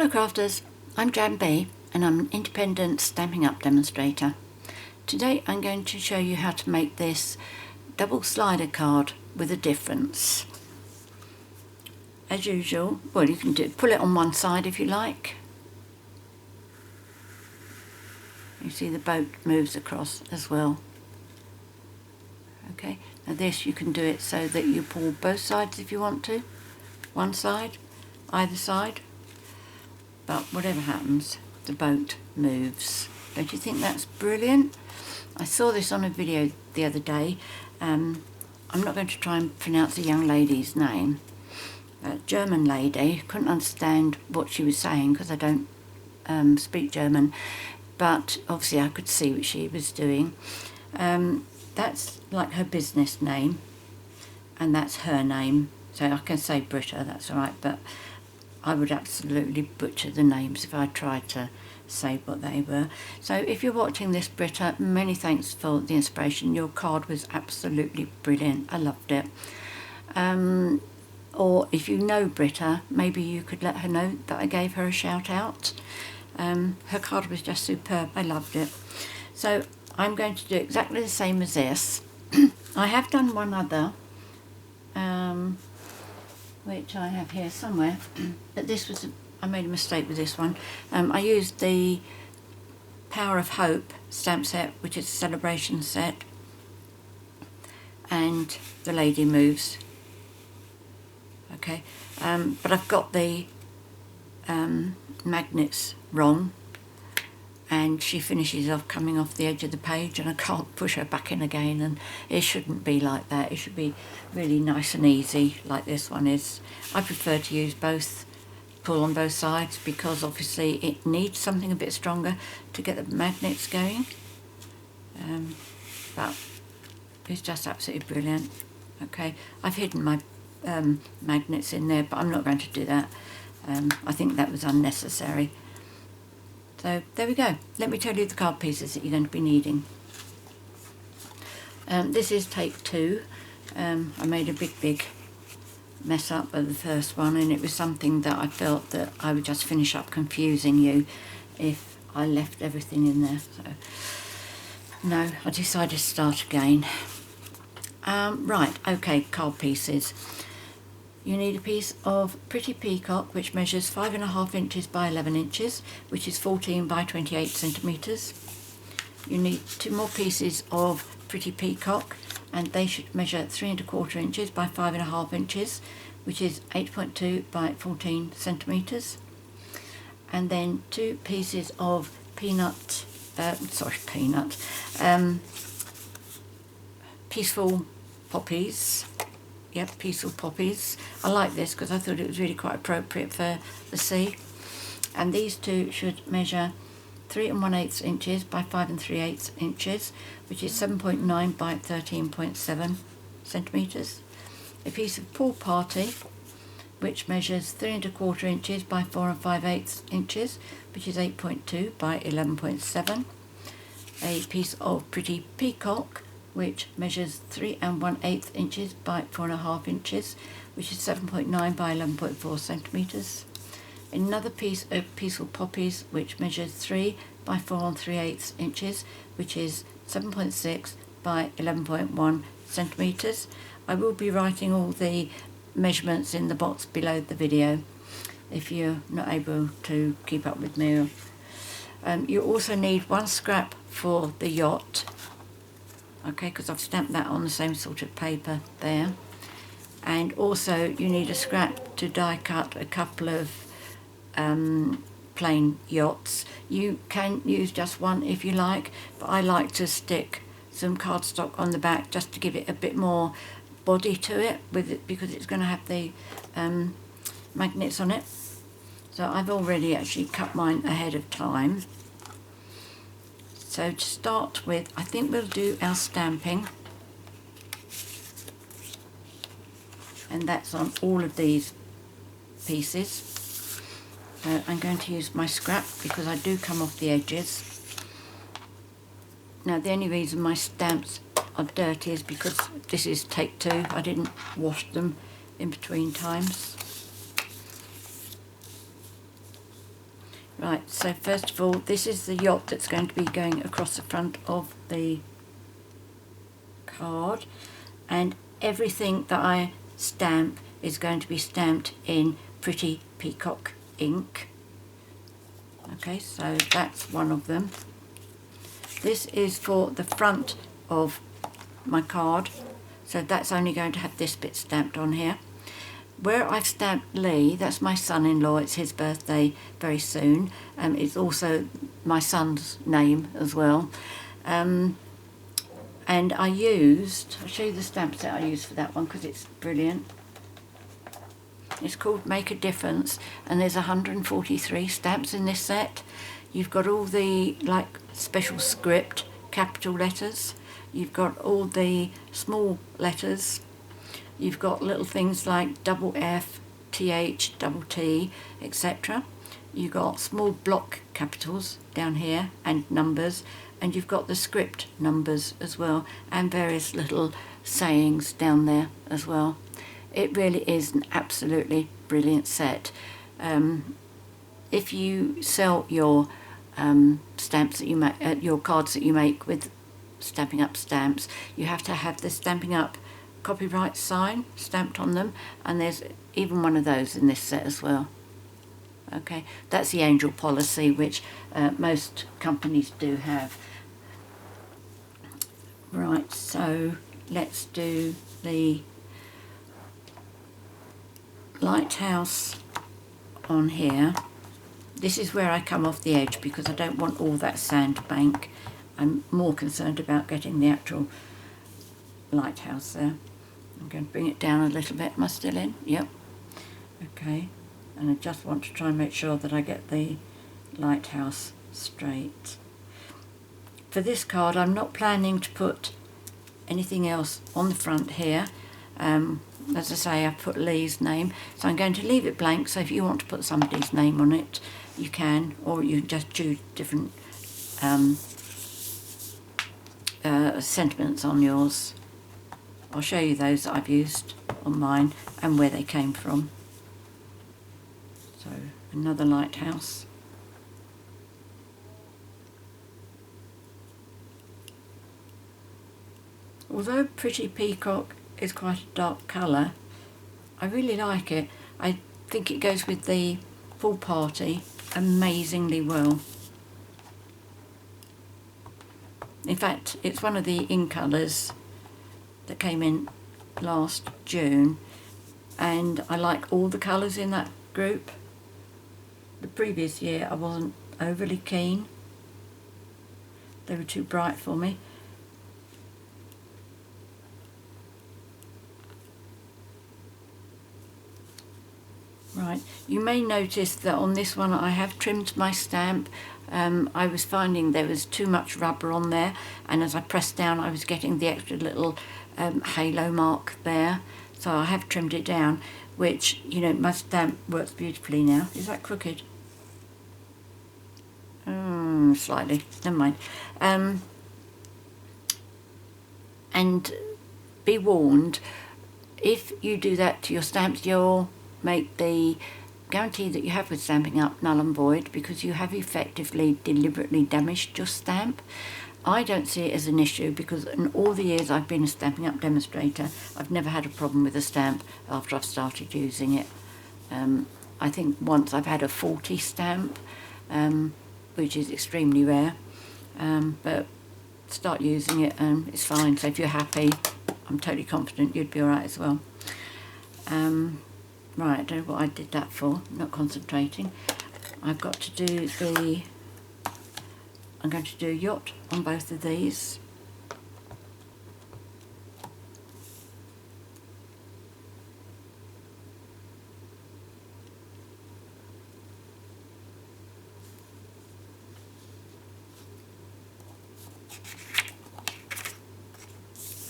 Hello crafters, I'm JanB and I'm an independent Stampin' Up demonstrator. Today I'm going to show you how to make this double slider card with a difference. As usual, well, you can pull it on one side if you like. You see the boat moves across as well. Okay, now this you can do it so that you pull both sides if you want to. One side, either side. But whatever happens, the boat moves. Don't you think that's brilliant? I saw this on a video the other day. I'm not going to try and pronounce a young lady's name. A German lady. Couldn't understand what she was saying because I don't speak German. But obviously I could see what she was doing. That's like her business name. And that's her name. So I can say Britta, that's all right. But I would absolutely butcher the names if I tried to say what they were. So if you're watching this, Britta, many thanks for the inspiration. Your card was absolutely brilliant. I loved it. Or if you know Britta, maybe you could let her know that I gave her a shout out. Her card was just superb. I loved it. So I'm going to do exactly the same as this. I have done one other, which I have here somewhere, but this was, I made a mistake with this one. I used the Power of Hope stamp set, which is a celebration set, and the lady moves. Okay, but I've got the magnets wrong, and she finishes off coming off the edge of the page and I can't push her back in again, and it shouldn't be like that. It should be really nice and easy like this one is. I prefer to use both, pull on both sides, because obviously it needs something a bit stronger to get the magnets going, but it's just absolutely brilliant. Okay, I've hidden my magnets in there, but I'm not going to do that. I think that was unnecessary. So there we go. Let me tell you the card pieces that you're going to be needing. This is take 2. I made a big mess up of the first one, and it was something that I felt that I would just finish up confusing you if I left everything in there. So no, I decided to start again. Right, okay, card pieces. You need a piece of Pretty Peacock, which measures 5.5 inches by 11 inches, which is 14 by 28 centimetres. You need 2 more pieces of Pretty Peacock, and they should measure 3.25 inches by 5.5 inches, which is 8.2 by 14 centimetres. And then 2 pieces of Peaceful Poppies. Yep, Peaceful Poppies. I like this because I thought it was really quite appropriate for the sea. And these 2 should measure 3 1/8 inches by 5 3/8 inches, which is 7.9 by 13.7 centimetres. A piece of Pool Party, which measures 3.25 inches by 4 5/8 inches, which is 8.2 by 11.7. A piece of Pretty Peacock, which measures 3 1/8 inches by 4.5 inches, which is 7.9 by 11.4 centimetres. Another piece of Peaceful Poppies, which measures 3 by 4 3/8 inches, which is 7.6 by 11.1 centimetres. I will be writing all the measurements in the box below the video if you're not able to keep up with me. You also need 1 scrap for the Yacht. Okay, because I've stamped that on the same sort of paper there. And also you need a scrap to die cut a couple of plain yachts. You can use just one if you like, but I like to stick some cardstock on the back just to give it a bit more body to it, because it's going to have the magnets on it. So I've already actually cut mine ahead of time. So to start with, I think we'll do our stamping, and that's on all of these pieces. So I'm going to use my scrap because I do come off the edges. Now the only reason my stamps are dirty is because this is take 2. I didn't wash them in between times. Right, so first of all, this is the yacht that's going to be going across the front of the card, and everything that I stamp is going to be stamped in pretty peacock ink. Okay, so that's one of them. This is for the front of my card, so that's only going to have this bit stamped on here. Where I've stamped Lee, that's my son-in-law, it's his birthday very soon. It's also my son's name as well. And I'll show you the stamp set I used for that one because it's brilliant. It's called Make a Difference, and there's 143 stamps in this set. You've got all the like special script, capital letters. You've got all the small letters. You've got little things like double F, TH, double T, etc. You've got small block capitals down here and numbers, and you've got the script numbers as well, and various little sayings down there as well. It really is an absolutely brilliant set. If you sell your stamps that you make, your cards that you make with Stampin' Up stamps, you have to have the Stampin' Up copyright sign stamped on them, and there's even one of those in this set as well. Okay, that's the angel policy, which most companies do have. Right, so let's do the Lighthouse on here. This is where I come off the edge because I don't want all that sand bank. I'm more concerned about getting the actual lighthouse there. I'm going to bring it down a little bit. Am I still in? Yep. Okay. And I just want to try and make sure that I get the lighthouse straight. For this card, I'm not planning to put anything else on the front here. As I say, I've put Lee's name, so I'm going to leave it blank, so if you want to put somebody's name on it, you can, or you just choose different sentiments on yours. I'll show you those that I've used on mine and where they came from. So, another lighthouse. Although Pretty Peacock is quite a dark colour, I really like it. I think it goes with the full party amazingly well. In fact, it's one of the in colours that came in last June, and I like all the colours in that group. The previous year I wasn't overly keen. They were too bright for me. Right, you may notice that on this one I have trimmed my stamp. I was finding there was too much rubber on there, and as I pressed down I was getting the extra little halo mark there, so I have trimmed it down, which, you know, my stamp works beautifully now. Is that crooked? Slightly, never mind. And be warned, if you do that to your stamps, you'll make the guarantee that you have with Stampin' Up null and void, because you have effectively deliberately damaged your stamp. I don't see it as an issue because in all the years I've been a Stampin' Up demonstrator, I've never had a problem with a stamp after I've started using it. I think once I've had a faulty stamp, which is extremely rare, but start using it and it's fine. So if you're happy, I'm totally confident you'd be alright as well. Right, I don't know what I did that for, I'm not concentrating. I've got to do I'm going to do a yacht on both of these.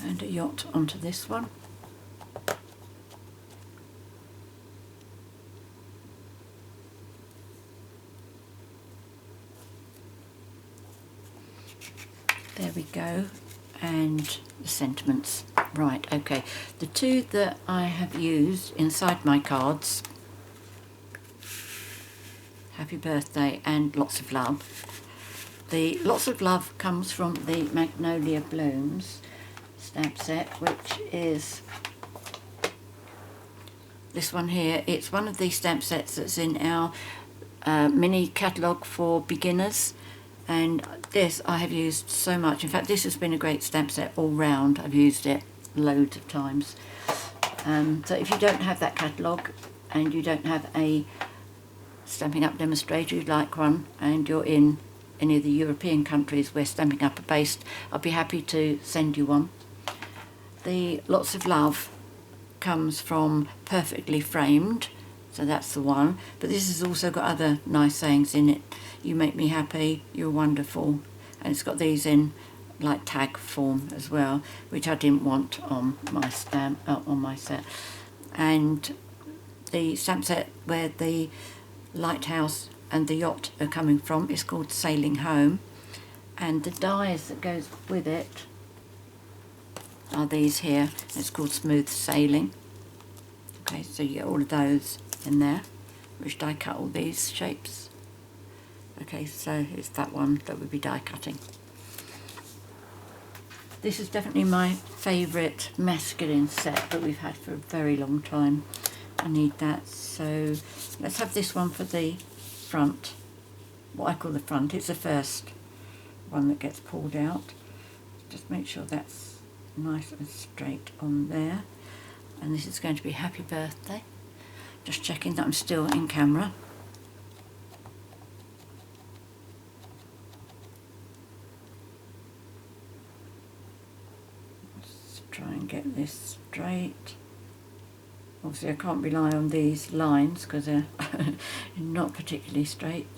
And a yacht onto this one. There we go, and the sentiments. Right, okay. The two that I have used inside my cards happy birthday and lots of love. The lots of love comes from the Magnolia Blooms stamp set, which is this one here. It's one of these stamp sets that's in our mini catalogue for beginners, and this I have used so much. In fact, this has been a great stamp set all round. I've used it loads of times. So if you don't have that catalogue and you don't have a Stampin' Up! Demonstrator, you'd like one, and you're in any of the European countries where Stampin' Up! Are based, I'd be happy to send you one. The Lots of Love comes from Perfectly Framed, so that's the one, but this has also got other nice sayings in it. You make me happy, you're wonderful, and it's got these in like tag form as well, which I didn't want on my stamp on my set. And the stamp set where the Lighthouse and the Yacht are coming from is called Sailing Home, and the dies that goes with it are these here. It's called Smooth Sailing. Okay, so you get all of those in there, which die cut all these shapes. Okay, so it's that one that would be die cutting. This is definitely my favourite masculine set that we've had for a very long time. I need that, so let's have this one for the front. What I call the front, it's the first one that gets pulled out. Just make sure that's nice and straight on there. And this is going to be Happy Birthday. Just checking that I'm still in camera. Let's try and get this straight. Obviously I can't rely on these lines because they're not particularly straight.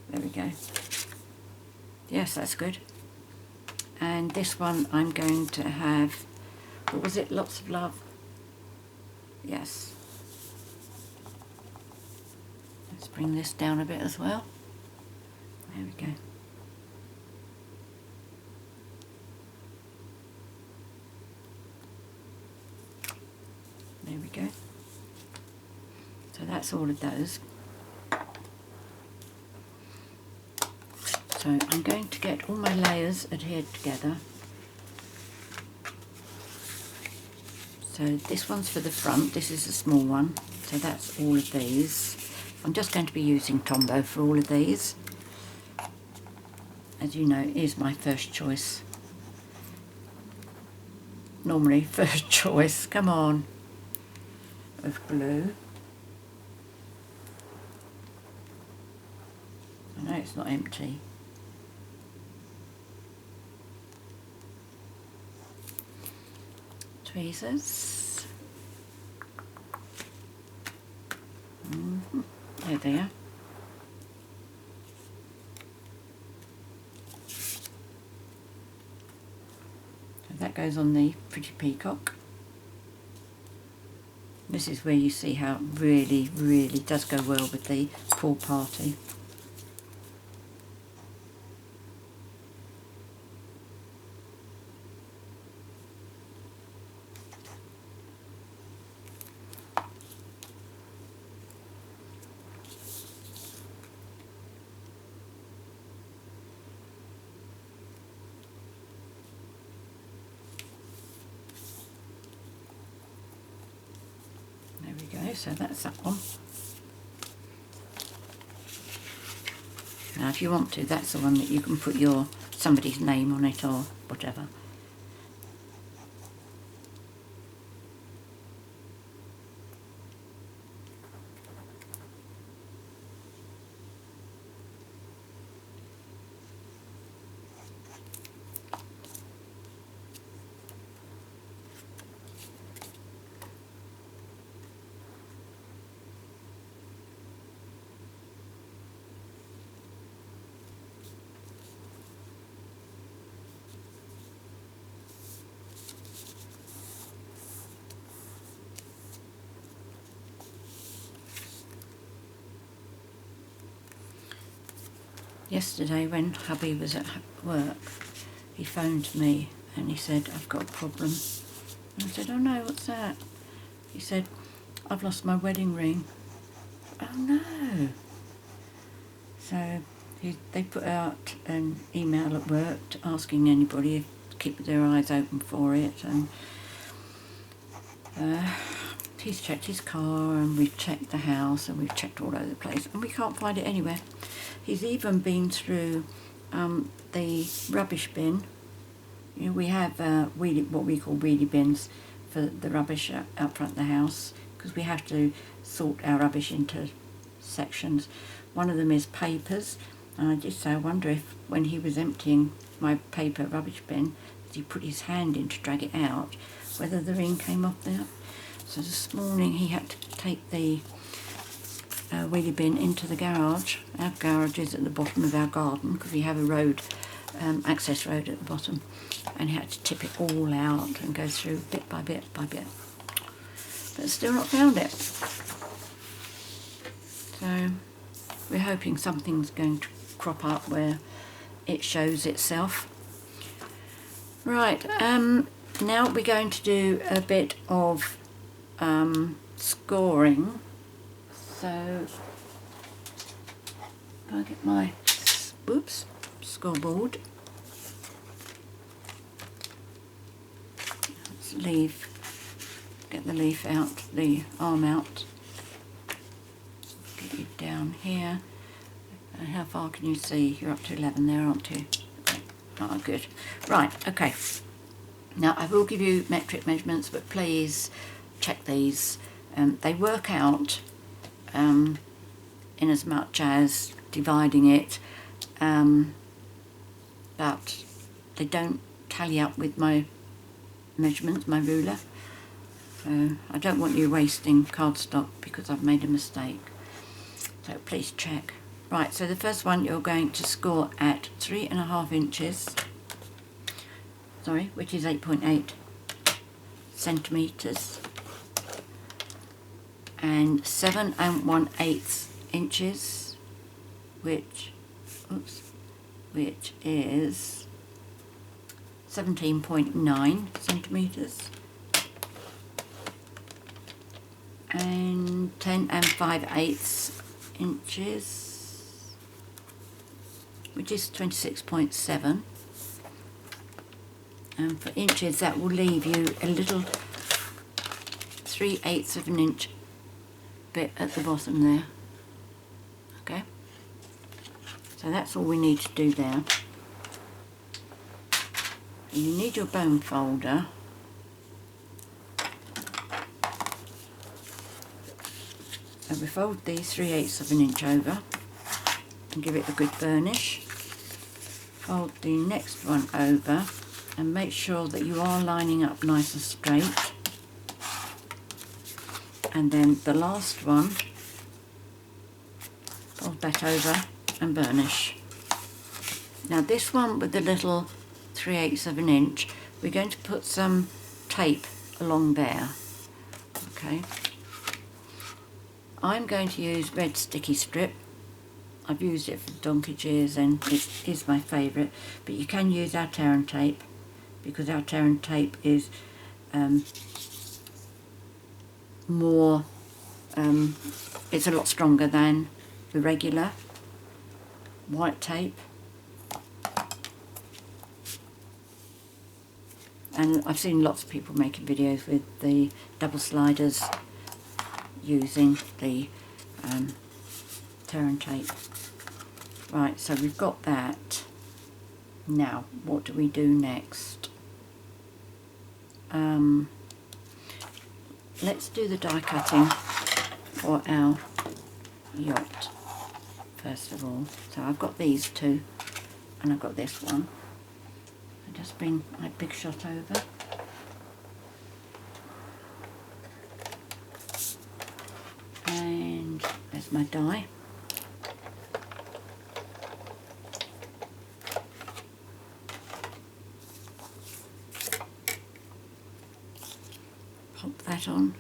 There we go. Yes, that's good. And this one I'm going to have, what was it, Lots of Love? Yes. Let's bring this down a bit as well. There we go. There we go. So that's all of those. So I'm going to get all my layers adhered together. So this one's for the front, this is a small one, so that's all of these. I'm just going to be using Tombow for all of these. As you know, it is my first choice. Normally first choice, come on, of glue. I know it's not empty. Tweezers. There they are. So that goes on the pretty peacock. This is where you see how it really, really does go well with the pool party. So that's that one. Now if you want to, that's the one that you can put somebody's name on it or whatever. Yesterday when hubby was at work, he phoned me and he said, I've got a problem. And I said, oh no, what's that? He said, I've lost my wedding ring. Oh no. So they put out an email at work asking anybody if to keep their eyes open for it, and he's checked his car, and we've checked the house, and we've checked all over the place, and we can't find it anywhere. He's even been through the rubbish bin. You know, we have what we call wheelie bins for the rubbish out front of the house, because we have to sort our rubbish into sections. One of them is papers, and I did say I wonder if when he was emptying my paper rubbish bin, as he put his hand in to drag it out, whether the ring came off there. So this morning he had to take the wheelie bin into the garage. Our garage is at the bottom of our garden because we have a road, access road at the bottom, and he had to tip it all out and go through bit by bit by bit. But still not found it. So we're hoping something's going to crop up where it shows itself. Right, now we're going to do a bit of scoring. So if I get my scoreboard, let's get the leaf out, the arm out, get you down here. How far can you see? You're up to 11 there, aren't you? Oh, good. Right, okay. Now I will give you metric measurements, but please check these. They work out in as much as dividing it, but they don't tally up with my measurements, my ruler. So I don't want you wasting cardstock because I've made a mistake. So please check. Right, so the first one you're going to score at 3.5 inches, which is 8.8 centimetres, and 7 1/8 inches, which is 17.9 centimetres, and 10 5/8 inches, which is 26.7. And for inches, that will leave you a little 3/8 of an inch bit at the bottom there. Okay, so that's all we need to do there. And you need your bone folder. So we fold these 3/8 of an inch over and give it a good burnish. Fold the next one over and make sure that you are lining up nice and straight. And then the last one, fold that over and burnish. Now this one with the little 3/8 of an inch, we're going to put some tape along there. Okay. I'm going to use red sticky strip. I've used it for donkey's ears and it is my favourite, but you can use our tear and tape because our tear and tape is more, it's a lot stronger than the regular white tape. And I've seen lots of people making videos with the double sliders using the tear and tape. Right, so we've got that. Now, what do we do next? Let's do the die cutting for our yacht first of all. So I've got these two and I've got this one. I just bring my big shot over. And there's my die. Pop that on.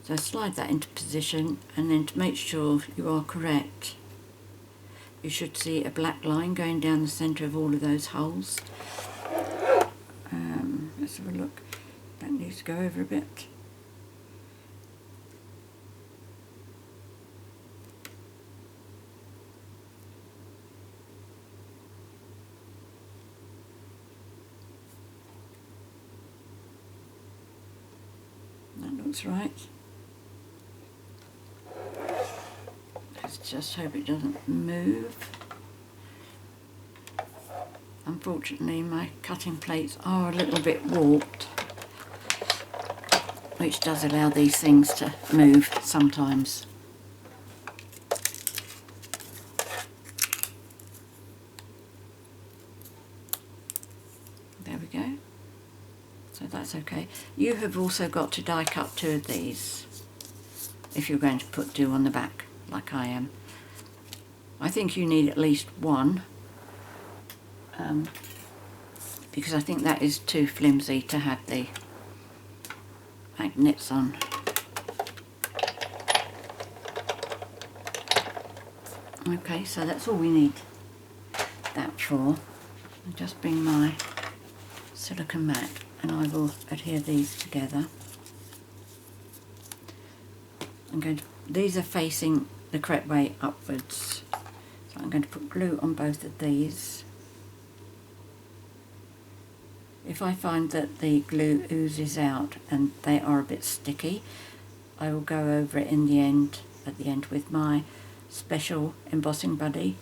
So slide that into position, and then to make sure you are correct, you should see a black line going down the centre of all of those holes. Let's have a look. That needs to go over a bit. looks right. Let's just hope it doesn't move. Unfortunately, my cutting plates are a little bit warped, which does allow these things to move sometimes. There we go. So that's okay. You have also got to die cut 2 of these if you're going to do on the back like I am. I think you need at least 1 because I think that is too flimsy to have the magnets on. Okay, so that's all we need that for. I'll just bring my silicone mat and I will adhere these together. These are facing the correct way upwards, so I'm going to put glue on both of these. If I find that the glue oozes out and they are a bit sticky, I will go over it at the end with my special embossing buddy.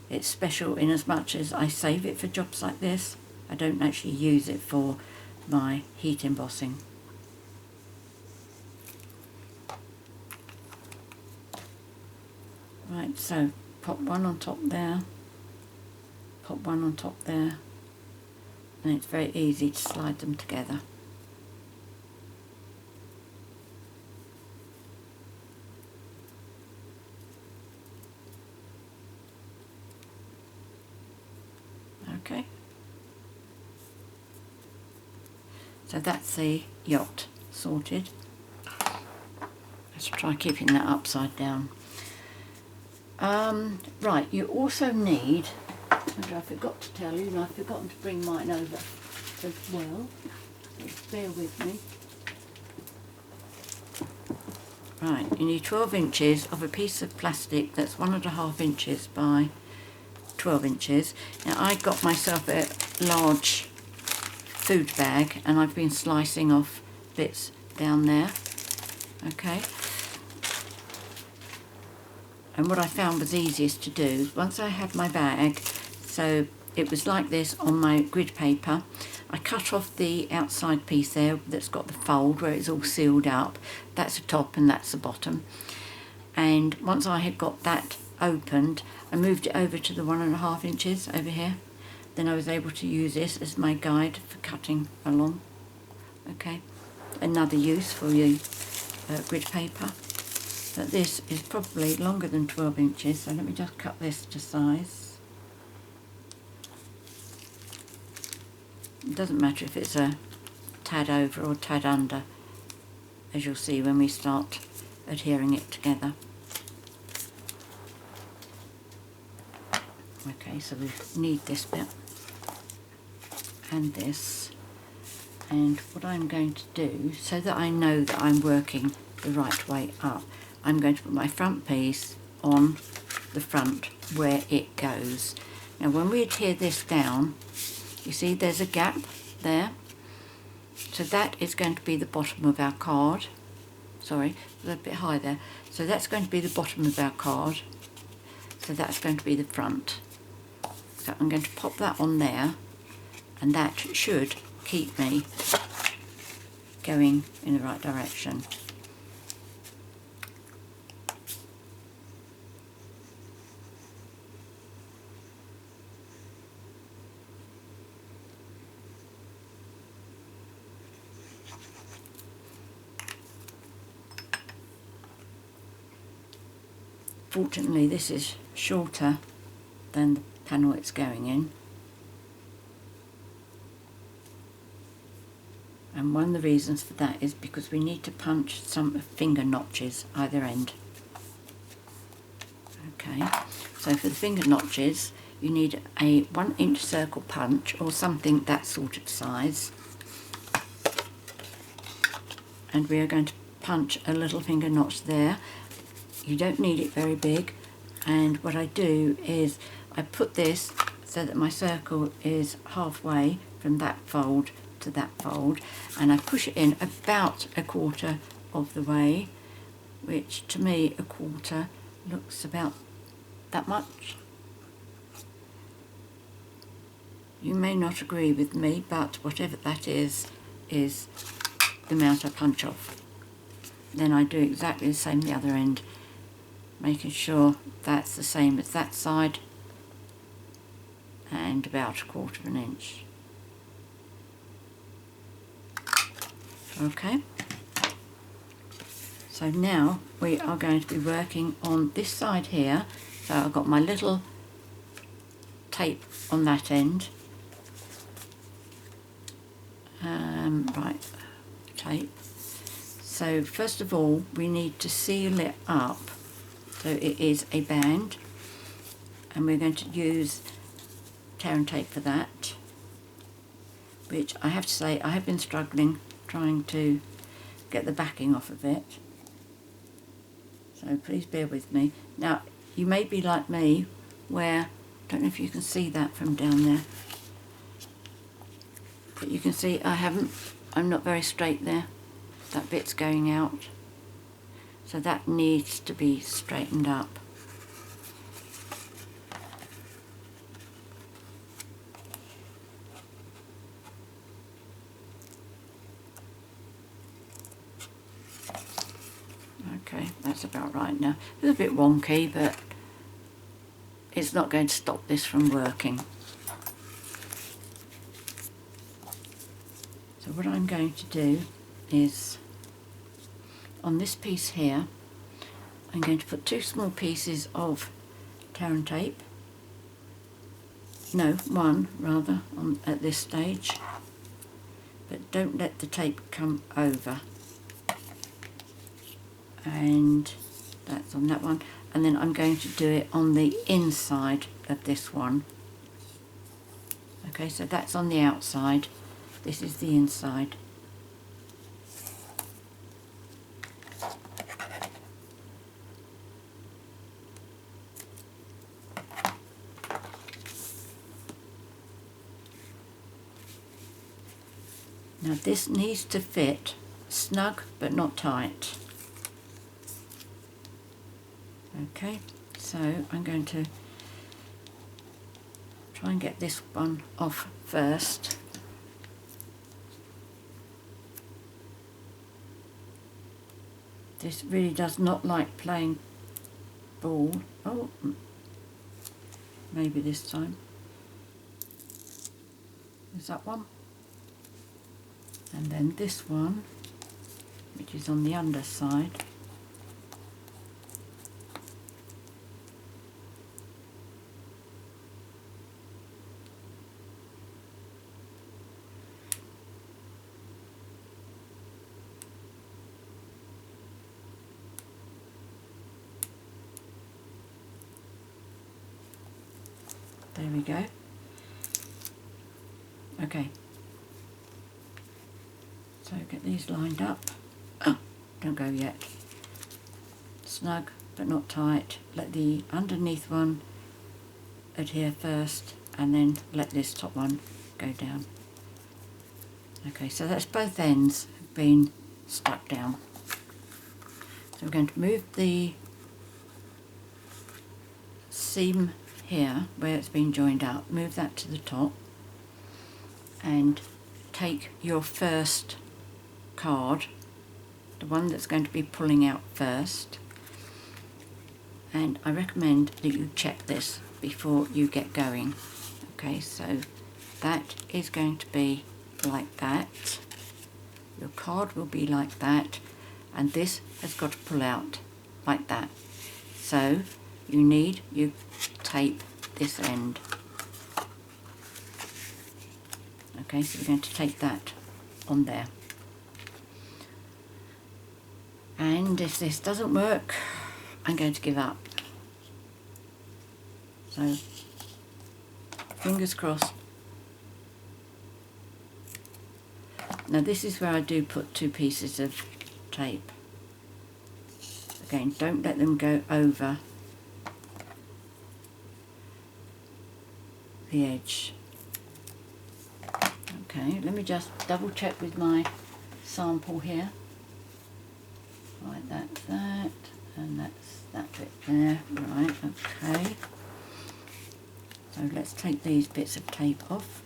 It's special in as much as I save it for jobs like this. I don't actually use it for my heat embossing. Right, so pop 1 on top there, pop 1 on top there, and it's very easy to slide them together. Okay, so that's the yacht sorted. Let's try keeping that upside down. Right, you also need, I forgot to tell you, and I've forgotten to bring mine over as well, so bear with me. Right, you need 12 inches of a piece of plastic that's 1.5 inches by 12 inches. Now I got myself a large food bag and I've been slicing off bits down there. Okay. And what I found was easiest to do, once I had my bag, so it was like this on my grid paper, I cut off the outside piece there that's got the fold where it's all sealed up. That's the top and that's the bottom. And once I had got that opened, I moved it over to the 1.5 inches over here. Then I was able to use this as my guide for cutting along. Okay, another use for your grid paper. But this is probably longer than 12 inches, so let me just cut this to size. It doesn't matter if it's a tad over or tad under, as you'll see when we start adhering it together. Okay, so we need this bit and this, and what I'm going to do, so that I know that I'm working the right way up, I'm going to put my front piece on the front where it goes. Now when we adhere this down, you see there's a gap there, so that is going to be the bottom of our card. Sorry, a little bit high there. So that's going to be the bottom of our card, so that's going to be the front. So I'm going to pop that on there, and that should keep me going in the right direction. Fortunately, this is shorter than the panel it's going in, and one of the reasons for that is because we need to punch some finger notches either end. Okay, so for the finger notches you need a 1-inch circle punch or something that sort of size, and we are going to punch a little finger notch there. You don't need it very big, and what I do is I put this so that my circle is halfway from that fold to that fold, and I push it in about a quarter of the way, which to me a quarter looks about that much. You may not agree with me, but whatever that is the amount I punch off. Then I do exactly the same the other end, making sure that's the same as that side, and about a quarter of an inch. Okay, so now we are going to be working on this side here. So I've got my little tape on that end. Right, tape. So first of all we need to seal it up so it is a band, and we're going to use tear and tape for that, which I have to say I have been struggling trying to get the backing off of it, so please bear with me. Now you may be like me where, I don't know if you can see that from down there, but you can see I'm not very straight there. That bit's going out, so that needs to be straightened up. Okay, that's about right now. It's a bit wonky, but it's not going to stop this from working. So what I'm going to do is, on this piece here, I'm going to put 2 small pieces of tear and tape. No, 1 rather, at this stage. But don't let the tape come over. And that's on that one. And then I'm going to do it on the inside of this one. Okay, so that's on the outside. This is the inside. Now this needs to fit snug but not tight. Okay, so I'm going to try and get this one off first. This really does not like playing ball. Oh, maybe this time. Is that one? And then this one, which is on the underside. There we go. Okay. So get these lined up. Oh, don't go yet. Snug but not tight. Let the underneath one adhere first, and then let this top one go down. Okay, so that's both ends been stuck down. So we're going to move the seam here where it's been joined up, move that to the top, and take your first card, the one that's going to be pulling out first, and I recommend that you check this before you get going. Okay, so that is going to be like that, your card will be like that, and this has got to pull out like that. So you tape this end. Okay, so we're going to take that on there. And if this doesn't work, I'm going to give up. So, fingers crossed. Now this is where I do put 2 pieces of tape. Again, don't let them go over the edge. Okay, let me just double check with my sample here. Right, that's that, and that's that bit there. Right, okay. So let's take these bits of tape off.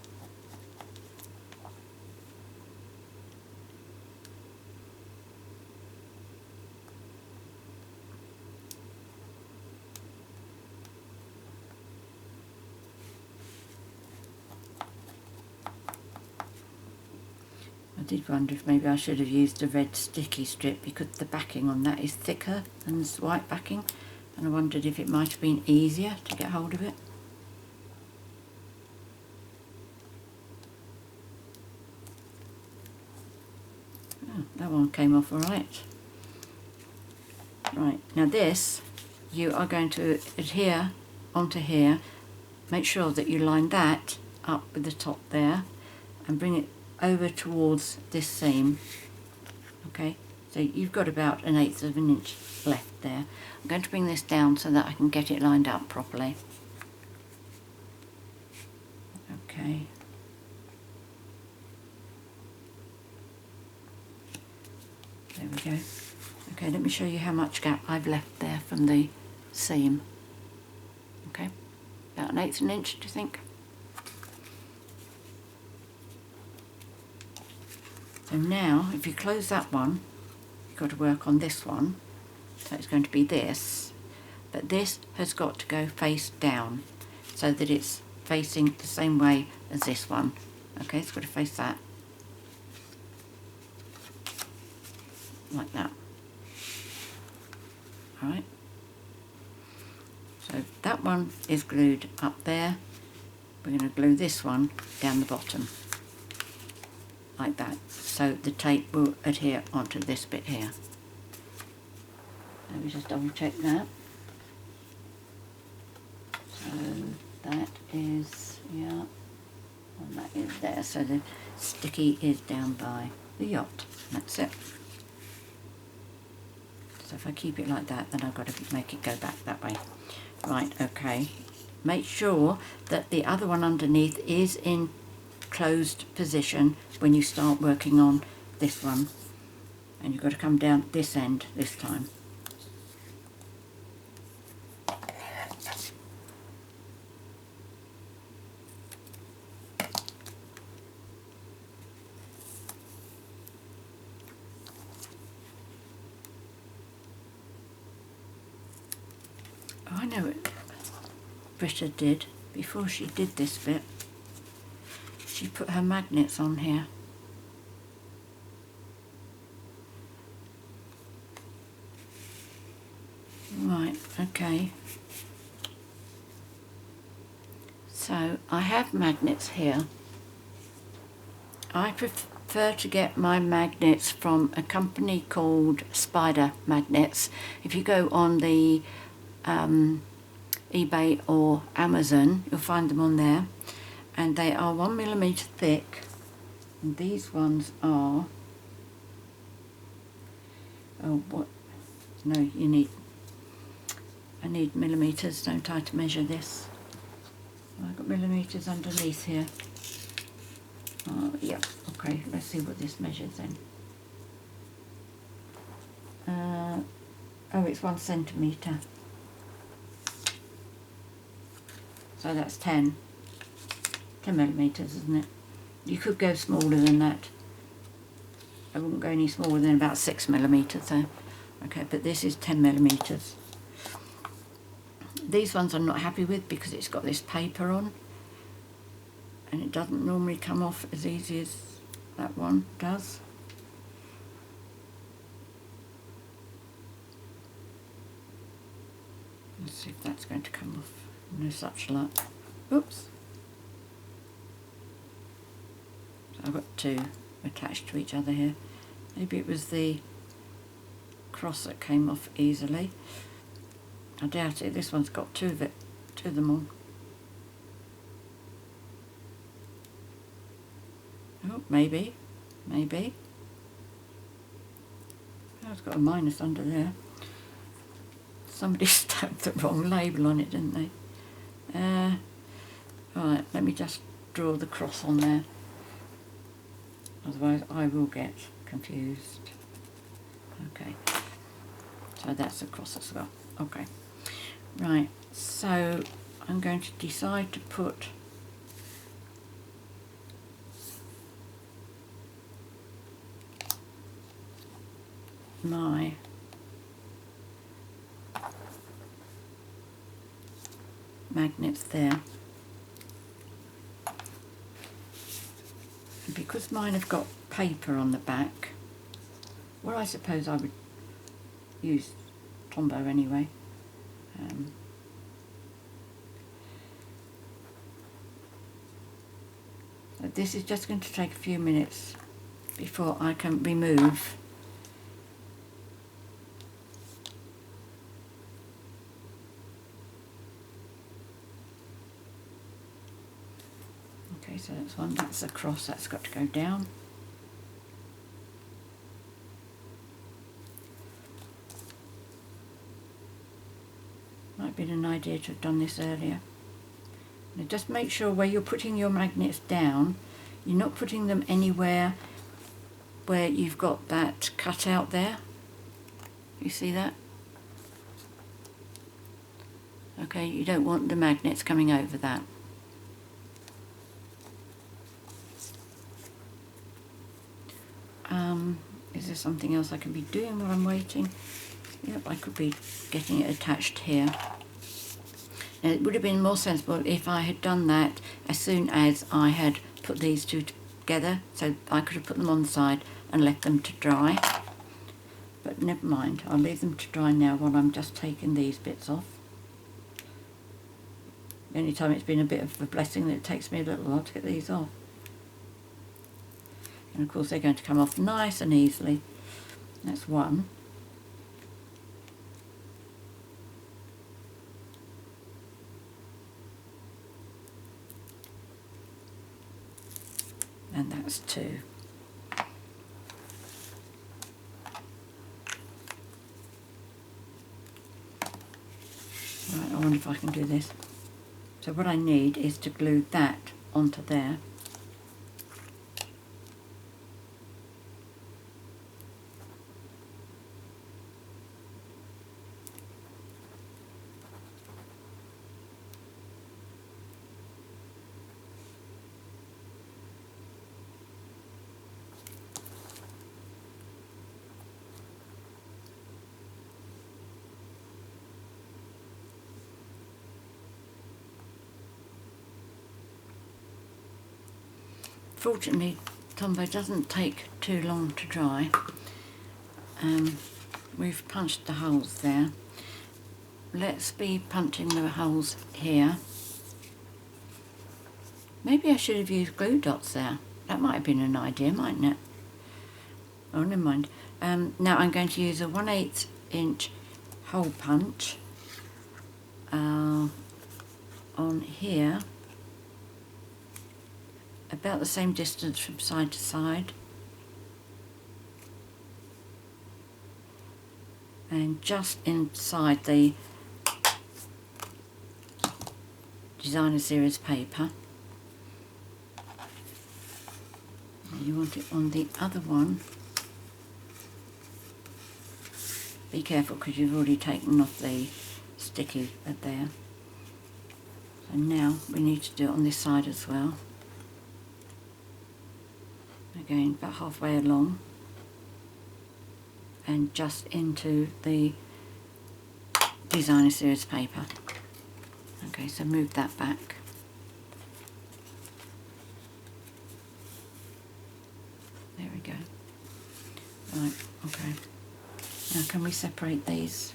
I did wonder if maybe I should have used a red sticky strip because the backing on that is thicker than this white backing, and I wondered if it might have been easier to get hold of it. Oh, that one came off all right. Right, now this you are going to adhere onto here. Make sure that you line that up with the top there and bring it over towards this seam. Okay, so you've got about 1/8 of an inch left there. I'm going to bring this down so that I can get it lined up properly. Okay. There we go. Okay, let me show you how much gap I've left there from the seam. Okay, about 1/8 of an inch, do you think? So now, if you close that one, you've got to work on this one. So it's going to be this, but this has got to go face down so that it's facing the same way as this one. Okay, it's got to face that. Like that. Alright. So that one is glued up there. We're going to glue this one down the bottom. Like that, so the tape will adhere onto this bit here. Let me just double check that. So that is, yeah, and that is there. So the sticky is down by the yacht. That's it. So if I keep it like that, then I've got to make it go back that way. Right, okay. Make sure that the other one underneath is in closed position when you start working on this one, and you've got to come down this end this time. Oh, I know what Britta did before she did this bit. She put her magnets on here. Right, okay. So I have magnets here. I prefer to get my magnets from a company called Spider Magnets. If you go on the eBay or Amazon, you'll find them on there. And they are 1mm thick, and these ones are, oh, what, no, I need millimetres, don't I, to measure this. I've got millimetres underneath here. Oh, yeah, okay, let's see what this measures then. Oh, it's 1 centimetre. So that's 10 millimetres, isn't it? You could go smaller than that. I wouldn't go any smaller than about 6 millimetres though. Okay, but this is 10 millimetres. These ones I'm not happy with because it's got this paper on, and it doesn't normally come off as easy as that one does. Let's see if that's going to come off. No such luck. Oops. I've got two attached to each other here. Maybe it was the cross that came off easily. I doubt it. This one's got two of them on. Oh, maybe. Oh, it's got a minus under there. Somebody stamped the wrong label on it, didn't they? Right, let me just draw the cross on there. otherwise I will get confused. Okay, so that's across as well. Okay, right, so I'm going to decide to put my magnets there. And because mine have got paper on the back, well, I suppose I would use Tombow anyway. This is just going to take a few minutes before I can remove okay, so that's one, that's across, that's got to go down. Might have been an idea to have done this earlier. Now just make sure where you're putting your magnets down, you're not putting them anywhere where you've got that cut out there. You see that? Okay, you don't want the magnets coming over that. Is there something else I can be doing while I'm waiting? Yep, I could be getting it attached here. Now, it would have been more sensible if I had done that as soon as I had put these two together, so I could have put them on the side and left them to dry. But never mind, I'll leave them to dry now while I'm just taking these bits off. The only time it's been a bit of a blessing that it takes me a little while to get these off. And of course they're going to come off nice and easily. That's one. And that's two. Right, I wonder if I can do this. So what I need is to glue that onto there. Fortunately, Tombow doesn't take too long to dry. We've punched the holes there. Let's be punching the holes here. Maybe I should have used glue dots there. That might have been an idea, mightn't it? Oh, never mind. Now I'm going to use a 1/8 inch hole punch on here, about the same distance from side to side, and just inside the Designer Series paper. And you want it on the other one. Be careful because you've already taken off the sticky at there. So now we need to do it on this side as well. Again, about halfway along and just into the Designer Series paper. Okay, so move that back. There we go. Right, okay. Now can we separate these?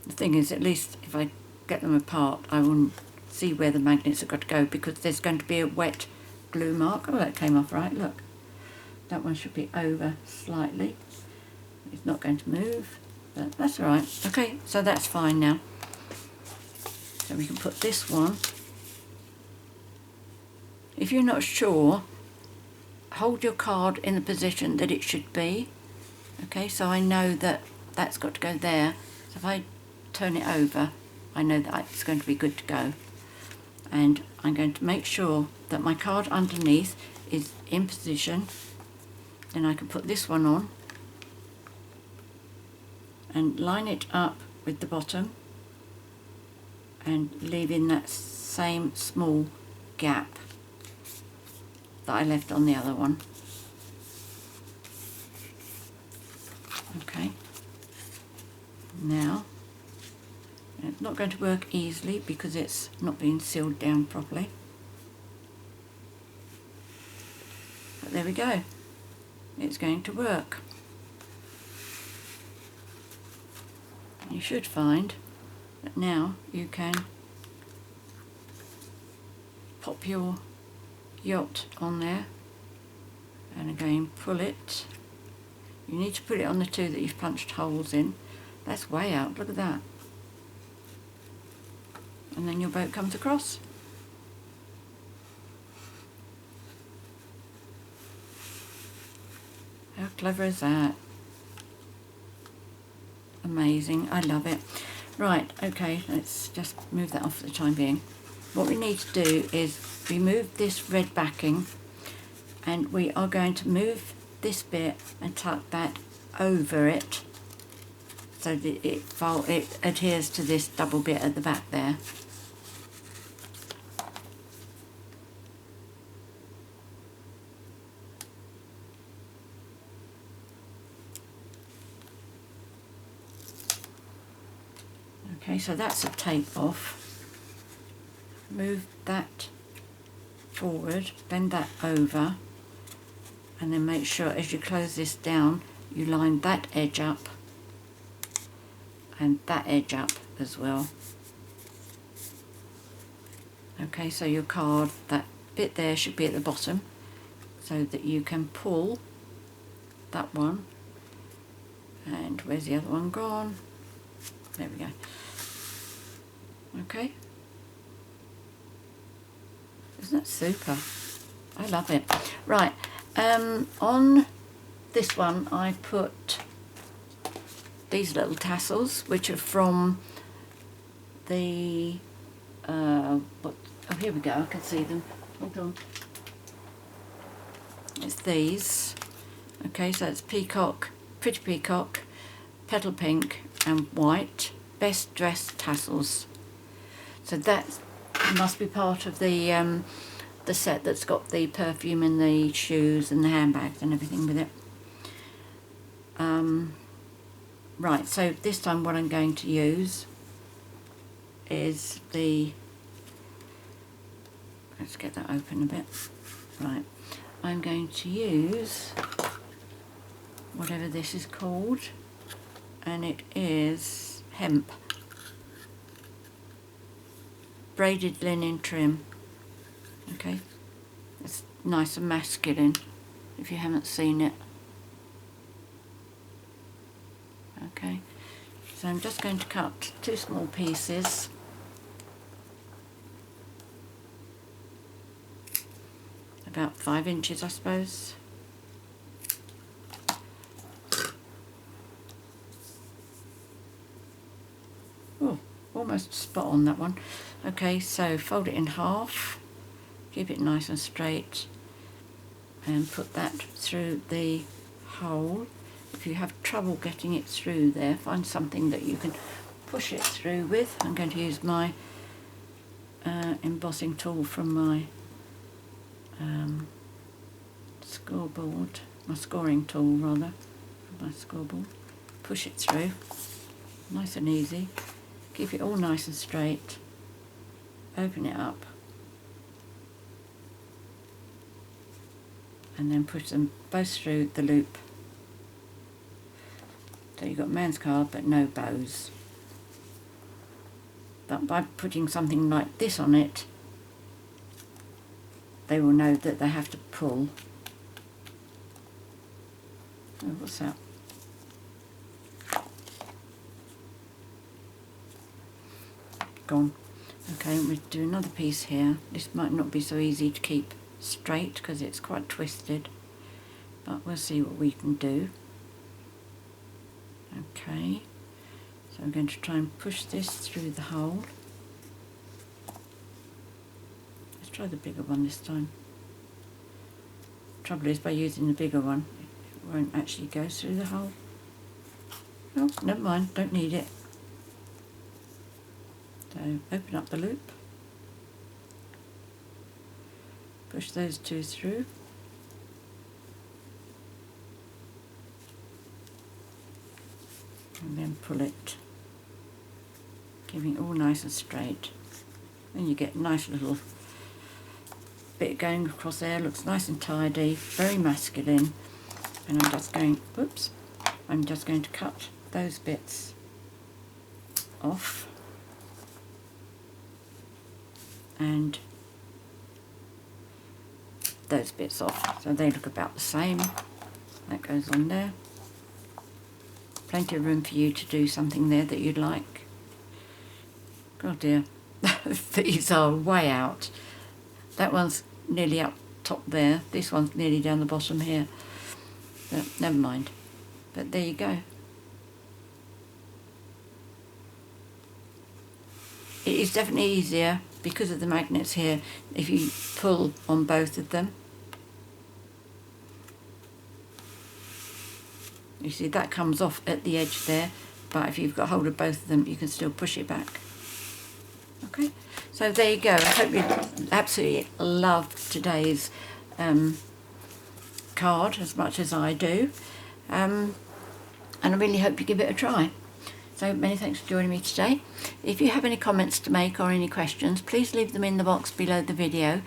The thing is, at least if I get them apart, I wouldn't see where the magnets have got to go, because there's going to be a wet glue mark. Oh, that came off right, look. That one should be over slightly. It's not going to move, but that's all right. Okay, so that's fine now. So we can put this one. If you're not sure, hold your card in the position that it should be. Okay, so I know that that's got to go there. So if I turn it over, I know that it's going to be good to go. and I'm going to make sure that my card underneath is in position. Then I can put this one on and line it up with the bottom and leave in that same small gap that I left on the other one. Okay, now it's not going to work easily because it's not been sealed down properly, but there we go, it's going to work. You should find that now you can pop your yacht on there and again pull it. You need to put it on the two that you've punched holes in. That's way out, look at that. And then your boat comes across. How clever is that? Amazing, I love it. Right, okay, let's just move that off for the time being. What we need to do is remove this red backing, and we are going to move this bit and tuck that over it so that it adheres to this double bit at the back there. Okay, so that's a tape off. Move that forward, bend that over, and then make sure as you close this down you line that edge up and that edge up as well. Okay, so your card, that bit there should be at the bottom so that you can pull that one. And where's the other one gone? There we go. Okay, isn't that super? I love it. Right, on this one I put these little tassels, which are from the oh, here we go, I can see them, hold on. It's these. Okay, so it's Peacock, Pretty Peacock, Petal Pink and White, Best Dress Tassels. So that must be part of the set that's got the perfume and the shoes and the handbags and everything with it. Right, so this time what I'm going to use is the, let's get that open a bit. Right, I'm going to use whatever this is called, and it is hemp. Braided linen trim. Okay, it's nice and masculine if you haven't seen it. Okay, so I'm just going to cut two small pieces. About 5 inches, I suppose. Oh, almost spot on that one. Okay, so fold it in half, keep it nice and straight, and put that through the hole. If you have trouble getting it through there, find something that you can push it through with. I'm going to use my embossing tool from my scoreboard, my scoring tool rather, my scoreboard. Push it through, nice and easy. Keep it all nice and straight. Open it up, and then push them both through the loop. So you've got man's card but no bows. But by putting something like this on it, they will know that they have to pull. Oh, what's that? Gone. Okay, we'll do another piece here. This might not be so easy to keep straight because it's quite twisted, but we'll see what we can do. Okay, so I'm going to try and push this through the hole. try the bigger one this time. Trouble is, by using the bigger one, it won't actually go through the hole. Oh, never mind, don't need it. So open up the loop, push those two through, and then pull it, giving it all nice and straight. And you get a nice little bit going across there, looks nice and tidy, very masculine. And I'm just going, whoops, I'm just going to cut those bits off and those bits off, so they look about the same. That goes on there. Plenty of room for you to do something there that you'd like. God dear, these are way out. That one's nearly up top there, this one's nearly down the bottom here, but never mind. But there you go. It is definitely easier because of the magnets here if you pull on both of them. You see that comes off at the edge there, but if you've got hold of both of them you can still push it back. Okay, so there you go. I hope you absolutely love today's card as much as I do, and I really hope you give it a try. So many thanks for joining me today. If you have any comments to make or any questions, please leave them in the box below the video.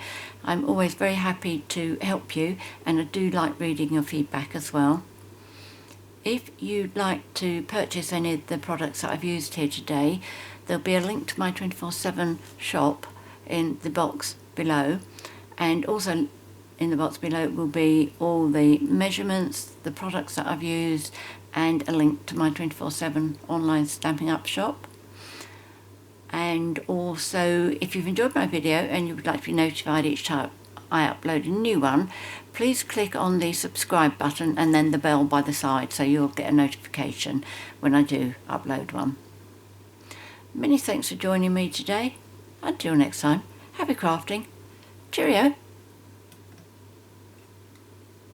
I'm always very happy to help you, and I do like reading your feedback as well. If you'd like to purchase any of the products that I've used here today, there'll be a link to my 24/7 shop in the box below, and also in the box below will be all the measurements, the products that I've used, and a link to my 24/7 online Stampin' Up shop. And also, if you've enjoyed my video and you would like to be notified each time I upload a new one, please click on the subscribe button and then the bell by the side, so you'll get a notification when I do upload one. Many thanks for joining me today. Until next time, happy crafting. Cheerio.